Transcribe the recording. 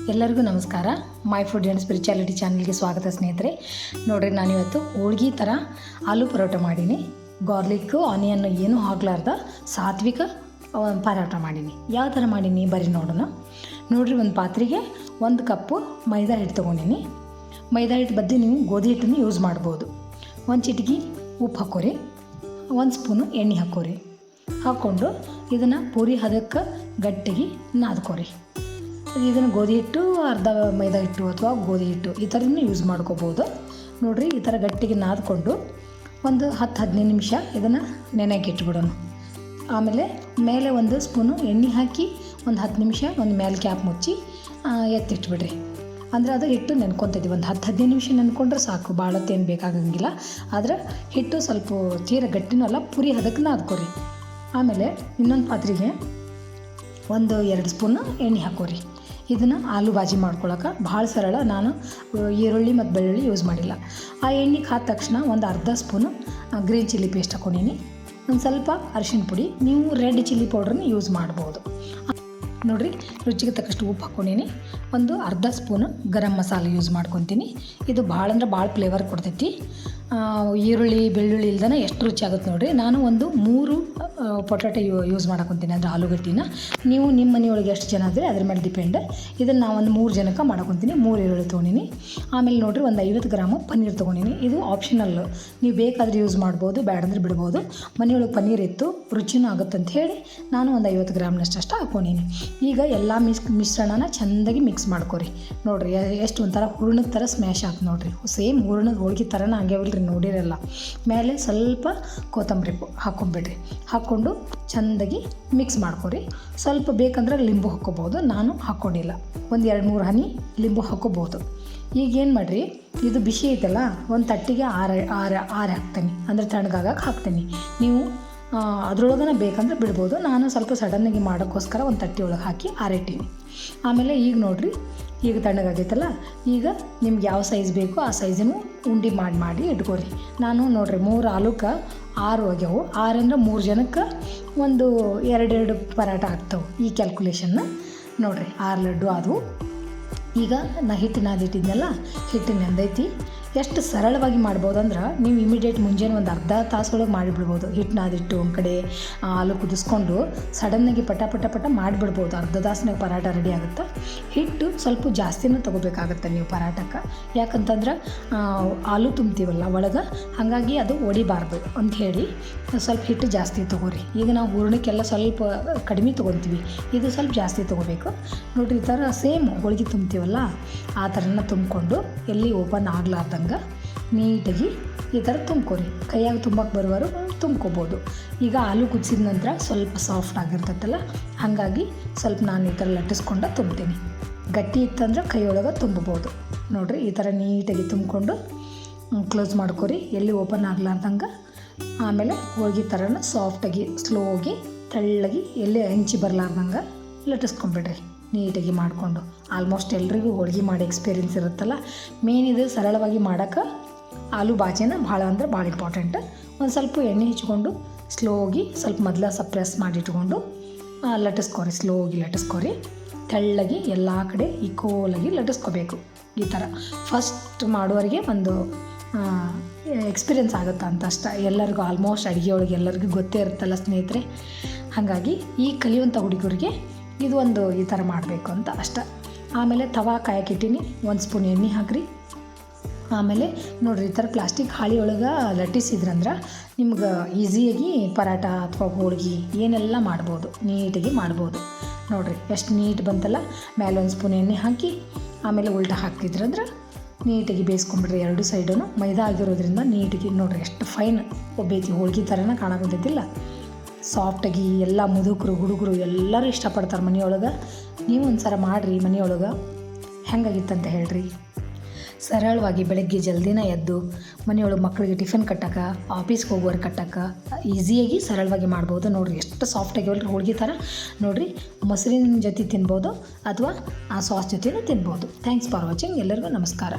ಎಲ್ಲರಿಗೂ ನಮಸ್ಕಾರ. My food and spirituality ಚಾನಲ್ಗೆ ಸ್ವಾಗತ ಸ್ನೇಹಿತರೆ. ನೋಡಿರಿ, ನಾನಿವತ್ತು ಹೋಳ್ಗೆ ಥರ ಆಲೂ ಪರೋಟ ಮಾಡೀನಿ. ಗಾರ್ಲಿಕ್ಕು ಆನಿಯನ್ ಏನೂ ಹಾಕ್ಲಾರ್ದ ಸಾತ್ವಿಕ ಪರೋಟ ಮಾಡೀನಿ. ಯಾವ ಥರ ಮಾಡೀನಿ ಬರ್ರಿ ನೋಡೋಣ. ನೋಡಿರಿ, ಒಂದು ಪಾತ್ರೆಗೆ 1 ಕಪ್ಪು ಮೈದಾ ಹಿಟ್ಟು ತೊಗೊಂಡಿನಿ. ಮೈದಾ ಹಿಟ್ಟು ಬದಲು ನೀವು ಗೋಧಿ ಹಿಟ್ಟನ್ನು ಯೂಸ್ ಮಾಡ್ಬೋದು. 1 ಚಿಟಿಕೆ ಉಪ್ಪು ಹಾಕೋರಿ, 1 ಸ್ಪೂನು ಎಣ್ಣೆ ಹಾಕೋರಿ. ಹಾಕ್ಕೊಂಡು ಇದನ್ನು ಪೂರಿ ಹದಕ್ಕೆ ಗಟ್ಟಿಗೆ ನಾದ್ಕೋರಿ. ಇದನ್ನು ಗೋಧಿ ಹಿಟ್ಟು, ಅರ್ಧ ಮೈದಾ ಹಿಟ್ಟು ಅಥವಾ ಗೋಧಿ ಹಿಟ್ಟು ಈ ಥರನೂ ಯೂಸ್ ಮಾಡ್ಕೋಬೋದು. ನೋಡಿರಿ, ಈ ಥರ ಗಟ್ಟಿಗೆ ನಾದ್ಕೊಂಡು ಒಂದು 10-15 ನಿಮಿಷ ಇದನ್ನು ನೆನೆಗೆ ಇಟ್ಬಿಡೋಣ. ಆಮೇಲೆ ಮೇಲೆ 1 ಸ್ಪೂನು ಎಣ್ಣೆ ಹಾಕಿ ಒಂದು 10 ನಿಮಿಷ ಒಂದು ಮೇಲೆ ಕ್ಯಾಪ್ ಮುಚ್ಚಿ ಎತ್ತಿಟ್ಬಿಡ್ರಿ. ಅಂದರೆ ಅದು ಹಿಟ್ಟು ನೆನ್ಕೊತಿದ್ವಿ. ಒಂದು 10-15 ನಿಮಿಷ ನೆನ್ಕೊಂಡ್ರೆ ಸಾಕು, ಭಾಳ ಹೊತ್ತೇನು ಬೇಕಾಗಂಗಿಲ್ಲ. ಆದರೆ ಹಿಟ್ಟು ಸ್ವಲ್ಪ ತೀರ ಗಟ್ಟಿನೂ ಅಲ್ಲ, ಪುರಿ ಹದಕ್ಕೆ ನಾದ್ಕೋರಿ. ಆಮೇಲೆ ಇನ್ನೊಂದು ಪಾತ್ರೆಗೆ 1-2 ಸ್ಪೂನು ಎಣ್ಣೆ ಹಾಕೋರಿ. ಇದನ್ನು ಆಲೂ ಭಾಜಿ ಮಾಡ್ಕೊಳಕ್ಕೆ ಭಾಳ ಸರಳ. ನಾನು ಈರುಳ್ಳಿ ಮತ್ತು ಬೆಳ್ಳುಳ್ಳಿ ಯೂಸ್ ಮಾಡಿಲ್ಲ. ಆ ಎಣ್ಣೆ ಕಾದ ತಕ್ಷಣ ಒಂದು ಅರ್ಧ ಸ್ಪೂನು ಗ್ರೀನ್ ಚಿಲ್ಲಿ ಪೇಸ್ಟ್ ಹಾಕ್ಕೊಂಡೀನಿ. ಒಂದು ಸ್ವಲ್ಪ ಅರಿಶಿಣ ಪುಡಿ, ನೀವು ರೆಡ್ ಚಿಲ್ಲಿ ಪೌಡ್ರನ್ನ ಯೂಸ್ ಮಾಡ್ಬೋದು. ನೋಡಿರಿ, ರುಚಿಗೆ ತಕ್ಕಷ್ಟು ಉಪ್ಪು ಹಾಕ್ಕೊಂಡೀನಿ. ಒಂದು ಅರ್ಧ ಸ್ಪೂನು ಗರಂ ಮಸಾಲೆ ಯೂಸ್ ಮಾಡ್ಕೊತೀನಿ. ಇದು ಭಾಳ ಅಂದ್ರೆ ಭಾಳ ಫ್ಲೇವರ್ ಕೊಡ್ತೈತಿ. ಈರುಳ್ಳಿ ಬೆಳ್ಳುಳ್ಳಿ ಇಲ್ದೇ ಎಷ್ಟು ರುಚಿ ಆಗುತ್ತೆ ನೋಡಿರಿ. ನಾನು ಒಂದು 3 ಪೊಟ್ಯಾಟೊ ಯೂಸ್ ಮಾಡಕೊತೀನಿ, ಅಂದರೆ ಆಲೂಗಡ್ಡಿನ. ನೀವು ನಿಮ್ಮ ಮನೆಯೊಳಗೆ ಎಷ್ಟು ಜನ ಆದರೆ ಅದ್ರ ಮೇಲೆ ಡಿಪೆಂಡ್. ಇದನ್ನು ನಾನು ಒಂದು 3 ಜನಕ್ಕೆ ಮಾಡಕೊತೀನಿ. 3 ಈರುಳ್ಳಿ ತೊಗೊಂಡಿನಿ. ಆಮೇಲೆ ನೋಡಿರಿ, ಒಂದು 50 ಗ್ರಾಮು ಪನ್ನೀರ್ ತೊಗೊಂಡಿನಿ. ಇದು ಆಪ್ಷನಲ್ಲು, ನೀವು ಬೇಕಾದರೆ ಯೂಸ್ ಮಾಡ್ಬೋದು, ಬೇಡಂದ್ರೆ ಬಿಡ್ಬೋದು. ಮನೆಯೊಳಗೆ ಪನ್ನೀರ್ ಇತ್ತು, ರುಚಿನೂ ಆಗುತ್ತಂತ ಹೇಳಿ ನಾನು ಒಂದು 50 ಗ್ರಾಮ್ನಷ್ಟು ಹಾಕ್ಕೊಂಡೀನಿ. ಈಗ ಎಲ್ಲ ಮಿಶ್ರಣನ ಚೆಂದಾಗಿ ಮಿಕ್ಸ್ ಮಾಡ್ಕೊರಿ. ನೋಡಿರಿ, ಎಷ್ಟು ಒಂಥರ ಹೂರ್ಣದ ಥರ ಸ್ಮ್ಯಾಶ್ ಆಯ್ತು ನೋಡಿರಿ. ಸೇಮ್ ಹೂರ್ಣದ ಹೋಳ್ಗೆ ಥರನ ಆಗ್ಯಾವಲ್ರಿ, ನೋಡಿರಲ್ಲ. ಮೇಲೆ ಸ್ವಲ್ಪ ಕೊತ್ತಂಬರಿ ಹಾಕ್ಕೊಂಬಿಡ್ರಿ. ಹಾಕ್ಕೊಂಡು ಚೆಂದಾಗಿ ಮಿಕ್ಸ್ ಮಾಡ್ಕೊರಿ. ಸ್ವಲ್ಪ ಬೇಕಂದ್ರೆ ಲಿಂಬು ಹಾಕ್ಕೋಬೋದು, ನಾನು ಹಾಕ್ಕೊಂಡಿಲ್ಲ. ಒಂದು 2-3 ಹನಿ ಲಿಂಬು ಹಾಕ್ಕೋಬೋದು. ಈಗೇನು ಮಾಡಿರಿ, ಇದು ಬಿಸಿ ಐತಲ್ಲ, ಒಂದು ತಟ್ಟಿಗೆ ಆರು ಹಾಕ್ತೀನಿ, ಅಂದರೆ ತಣ್ಣಗಾಗಕ್ಕೆ ಹಾಕ್ತೀನಿ. ನೀವು ಅದ್ರೊಳಗನ ಬೇಕಂದ್ರೆ ಬಿಡ್ಬೋದು. ನಾನು ಸ್ವಲ್ಪ ಸಡನ್ನಾಗಿ ಮಾಡೋಕ್ಕೋಸ್ಕರ ಒಂದು ತಟ್ಟೆ ಒಳಗೆ ಹಾಕಿ ಆರಿಟ್ಟೀನಿ. ಆಮೇಲೆ ಈಗ ನೋಡಿರಿ, ಈಗ ತಣ್ಣಗಾಗೈತಲ್ಲ, ಈಗ ನಿಮ್ಗೆ ಯಾವ ಸೈಜ್ ಬೇಕೋ ಆ ಸೈಜನ್ನು ಉಂಡೆ ಮಾಡಿ ಇಟ್ಕೊರಿ. ನಾನು ನೋಡಿರಿ, 3 ಆಲೂಕ್ಕೆ 6 ಆಗ್ಯಾವು. 6 ಅಂದರೆ 3 ಜನಕ್ಕೆ ಒಂದು 2 ಪರಾಟ ಆಗ್ತಾವೆ. ಈ ಕ್ಯಾಲ್ಕುಲೇಷನ್ನ ನೋಡಿರಿ, 6 ಲಡ್ಡು ಆದವು. ಈಗ ನಾ ಹಿಟ್ಟು ನಾದಿಟ್ಟಿದ್ನಲ್ಲ, ಹಿಟ್ಟು ನೆಂದೈತಿ. ಎಷ್ಟು ಸರಳವಾಗಿ ಮಾಡ್ಬೋದು ಅಂದ್ರೆ, ನೀವು ಇಮಿಡಿಯೇಟ್ ಮುಂಜಾನೆ ಒಂದು ಅರ್ಧ ತಾಸೊಳಗೆ ಮಾಡಿಬಿಡ್ಬೋದು. ಹಿಟ್ಟು ನಾದಿಟ್ಟು ಒಂದು ಕಡೆ ಆಲೂ ಕುದಿಸ್ಕೊಂಡು ಸಡನ್ನಾಗಿ ಪಟ ಮಾಡಿಬಿಡ್ಬೋದು. ಅರ್ಧ ತಾಸಿನಾಗ ಪರಾಟ ರೆಡಿ ಆಗುತ್ತೆ. ಹಿಟ್ಟು ಸ್ವಲ್ಪ ಜಾಸ್ತಿನೂ ತೊಗೋಬೇಕಾಗತ್ತೆ ನೀವು ಪರಾಟಕ್ಕೆ. ಯಾಕಂತಂದ್ರೆ ಆಲೂ ತುಂಬ್ತೀವಲ್ಲ ಒಳಗೆ, ಹಾಗಾಗಿ ಅದು ಒಡಿಬಾರ್ದು ಅಂಥೇಳಿ ಸ್ವಲ್ಪ ಹಿಟ್ಟು ಜಾಸ್ತಿ ತೊಗೋರಿ. ಈಗ ನಾವು ಹೂರ್ಣಕ್ಕೆಲ್ಲ ಸ್ವಲ್ಪ ಕಡಿಮೆ ತೊಗೊತೀವಿ, ಇದು ಸ್ವಲ್ಪ ಜಾಸ್ತಿ ತೊಗೋಬೇಕು. ನೋಡಿರಿ, ಈ ಥರ ಸೇಮ್ ಹೋಳ್ಗೆ ತುಂಬ್ತೀವಲ್ಲ ಆ ಥರನ ತುಂಬಿಕೊಂಡು ಎಲ್ಲಿ ಓಪನ್ ಆಗ್ಲಾರ್ದಂಗೆ ನೀಟಾಗಿ ಈ ಥರ ತುಂಬ್ಕೊರಿ. ಕೈಯಾಗ ತುಂಬಕ್ಕೆ ಬರುವರು ತುಂಬ್ಕೋಬೋದು. ಈಗ ಆಲೂ ಕುದಿಸಿದ ನಂತರ ಸ್ವಲ್ಪ ಸಾಫ್ಟ್ ಆಗಿರ್ತೈತಲ್ಲ, ಹಾಗಾಗಿ ಸ್ವಲ್ಪ ನಾನು ಈ ಥರ ಲಟ್ಟಿಸ್ಕೊಂಡು ತುಂಬ್ತೀನಿ. ಗಟ್ಟಿ ಇತ್ತಂದ್ರೆ ಕೈಯೊಳಗೆ ತುಂಬಬೋದು. ನೋಡಿರಿ, ಈ ಥರ ನೀಟಾಗಿ ತುಂಬಿಕೊಂಡು ಕ್ಲೋಸ್ ಮಾಡ್ಕೊರಿ, ಎಲ್ಲಿ ಓಪನ್ ಆಗ್ಲಾರ್ದಂಗೆ. ಆಮೇಲೆ ಹೋಳ್ಗೆ ಥರನ ಸಾಫ್ಟಾಗಿ ಸ್ಲೋಗಿ ತೆಳ್ಳಗೆ ಎಲ್ಲಿ ಹಂಚಿ ಬರಲಾರ್ದಂಗೆ ಲಟ್ಟಿಸ್ಕೊಂಬಿಡ್ರಿ ನೀಟಾಗಿ ಮಾಡಿಕೊಂಡು. ಆಲ್ಮೋಸ್ಟ್ ಎಲ್ರಿಗೂ ಹೋಳ್ಗೆ ಮಾಡಿ ಎಕ್ಸ್ಪೀರಿಯೆನ್ಸ್ ಇರುತ್ತಲ್ಲ. ಮೇನ್ ಇದು ಸರಳವಾಗಿ ಮಾಡೋಕ್ಕೆ ಆಲೂ ಭಾಜಿನ ಭಾಳ ಅಂದ್ರೆ ಭಾಳ ಇಂಪಾರ್ಟೆಂಟ್. ಒಂದು ಸ್ವಲ್ಪ ಎಣ್ಣೆ ಹಚ್ಕೊಂಡು ಸ್ಲೋಗಿ ಸ್ವಲ್ಪ ಮೊದಲ ಪ್ರೆಸ್ ಮಾಡಿಟ್ಕೊಂಡು ಲಟ್ಟಿಸ್ಕೊರಿ. ಸ್ಲೋಗಿ ಲಟ್ಟಿಸ್ಕೊರಿ, ತೆಳ್ಳಗೆ ಎಲ್ಲ ಕಡೆ ಈಕ್ವಲಾಗಿ ಲಟ್ಟಿಸ್ಕೋಬೇಕು. ಈ ಥರ ಫಸ್ಟ್ ಮಾಡೋರಿಗೆ ಒಂದು ಎಕ್ಸ್ಪೀರಿಯೆನ್ಸ್ ಆಗುತ್ತೆ ಅಂತ ಅಷ್ಟೇ. ಎಲ್ಲರಿಗೂ ಆಲ್ಮೋಸ್ಟ್ ಅಡುಗೆ ಒಳಗೆ ಎಲ್ಲರಿಗೂ ಗೊತ್ತೇ ಇರುತ್ತಲ್ಲ ಸ್ನೇಹಿತರೆ. ಹಾಗಾಗಿ ಈ ಕಲಿಯುವಂಥ ಹುಡುಗರಿಗೆ ಇದು ಒಂದು ಈ ಥರ ಮಾಡಬೇಕು ಅಂತ ಅಷ್ಟೆ. ಆಮೇಲೆ ತವಾ ಕಾಯಕ್ಕಿಟ್ಟಿನಿ, 1 ಸ್ಪೂನ್ ಎಣ್ಣೆ ಹಾಕ್ರಿ. ಆಮೇಲೆ ನೋಡಿರಿ, ಈ ಥರ ಪ್ಲಾಸ್ಟಿಕ್ ಹಾಳಿ ಒಳಗೆ ಲಟ್ಟಿಸಿದ್ರಂದ್ರೆ ನಿಮ್ಗೆ ಈಸಿಯಾಗಿ ಪರಾಟ ಅಥವಾ ಹೋಳ್ಗೆ ಏನೆಲ್ಲ ಮಾಡ್ಬೋದು, ನೀಟಾಗಿ ಮಾಡ್ಬೋದು. ನೋಡಿರಿ, ಎಷ್ಟು ನೀಟ್ ಬಂತಲ್ಲ. ಮೇಲೆ 1 ಸ್ಪೂನ್ ಎಣ್ಣೆ ಹಾಕಿ ಆಮೇಲೆ ಉಲ್ಟಾ ಹಾಕ್ತಿದ್ರಂದ್ರೆ ನೀಟಾಗಿ ಬೇಯಿಸ್ಕೊಂಬಿಡ್ರಿ 2 ಸೈಡೂ. ಮೈದಾ ಆಗಿರೋದ್ರಿಂದ ನೀಟಾಗಿ ನೋಡಿರಿ ಎಷ್ಟು ಫೈನ್ ಒಬ್ಬೈತಿ, ಹೋಳ್ಗೆ ಥರನ ಕಾಣಾಕತ್ತೈತಿಲ್ಲ. ಸಾಫ್ಟಾಗಿ ಎಲ್ಲ ಮುದುಕರು ಹುಡುಗರು ಎಲ್ಲರೂ ಇಷ್ಟಪಡ್ತಾರೆ ಮನೆಯೊಳಗೆ. ನೀವು ಒಂದು ಸಲ ಮಾಡಿರಿ ಮನೆಯೊಳಗೆ, ಹೆಂಗಾಗಿತ್ತಂತ ಹೇಳ್ರಿ. ಸರಳವಾಗಿ ಬೆಳಗ್ಗೆ ಜಲ್ದಿನ ಎದ್ದು ಮನೆಯೊಳಗೆ ಮಕ್ಕಳಿಗೆ ಟಿಫಿನ್ ಕಟ್ಟಕ್ಕೆ, ಆಫೀಸ್ಗೆ ಹೋಗೋರು ಕಟ್ಟಕ್ಕೆ ಈಸಿಯಾಗಿ ಸರಳವಾಗಿ ಮಾಡ್ಬೋದು. ನೋಡಿರಿ, ಎಷ್ಟು ಸಾಫ್ಟಾಗಿ ಹೋಳ್ಗೆ ಥರ. ನೋಡಿರಿ, ಮೊಸರಿನ ಜೊತೆ ತಿನ್ಬೋದು ಅಥವಾ ಆ ಸಾಸ್ ಜೊತೆನೂ ತಿನ್ಬೋದು. Thanks for watching. ಎಲ್ಲರಿಗೂ ನಮಸ್ಕಾರ.